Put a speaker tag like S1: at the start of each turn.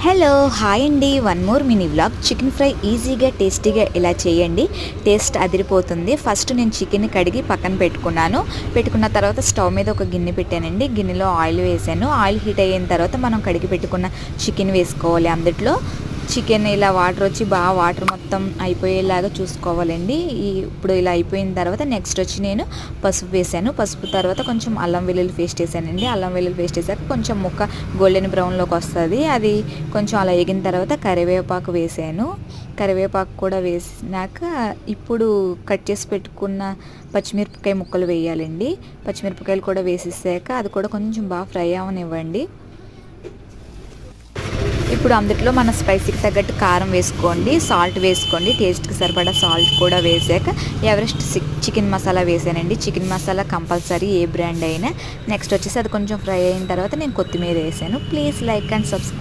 S1: Hello hi అండి, one more mini vlog. Chicken fry ఈజీగా టేస్టీగా ఇలా చేయండి, టేస్ట్ అదిరిపోతుంది. ఫస్ట్ నేను చికెన్ కడిగి పక్కన పెట్టుకున్న తర్వాత స్టవ్ మీద ఒక గిన్నె పెట్టానండి. గిన్నెలో ఆయిల్ వేసాను. ఆయిల్ హీట్ అయిన తర్వాత మనం కడిగి పెట్టుకున్న చికెన్ వేసుకోవాలి. అందులో చికెన్ ఇలా వాటర్ వచ్చి బాగా వాటర్ మొత్తం అయిపోయేలాగా చూసుకోవాలండి. ఇప్పుడు ఇలా అయిపోయిన తర్వాత నెక్స్ట్ వచ్చి నేను పసుపు వేసాను. పసుపు తర్వాత కొంచెం అల్లం వెల్లుల్లి పేస్ట్ వేసానండి. అల్లం వెల్లుల్లి పేస్ట్ వేసాక కొంచెం ముక్క గోల్డెన్ బ్రౌన్లోకి వస్తుంది. అది కొంచెం అలా ఎగిన తర్వాత కరివేపాకు వేసాను. కరివేపాకు కూడా వేసినాక ఇప్పుడు కట్ చేసి పెట్టుకున్న పచ్చిమిరపకాయ ముక్కలు వేయాలండి. పచ్చిమిరపకాయలు కూడా వేసేసాక అది కూడా కొంచెం బాగా ఫ్రై అవనివ్వండి. ఇప్పుడు అందులో మన స్పైసీకి తగ్గట్టు కారం వేసుకోండి, సాల్ట్ వేసుకోండి, టేస్ట్కి సరిపడా సాల్ట్ కూడా వేసాక ఎవరెస్ట్ చికెన్ మసాలా వేసానండి. చికెన్ మసాలా కంపల్సరీ ఏ బ్రాండ్ అయినా. నెక్స్ట్ వచ్చేసి అది కొంచెం ఫ్రై అయిన తర్వాత నేను కొత్తిమీర వేసాను. Please like and subscribe.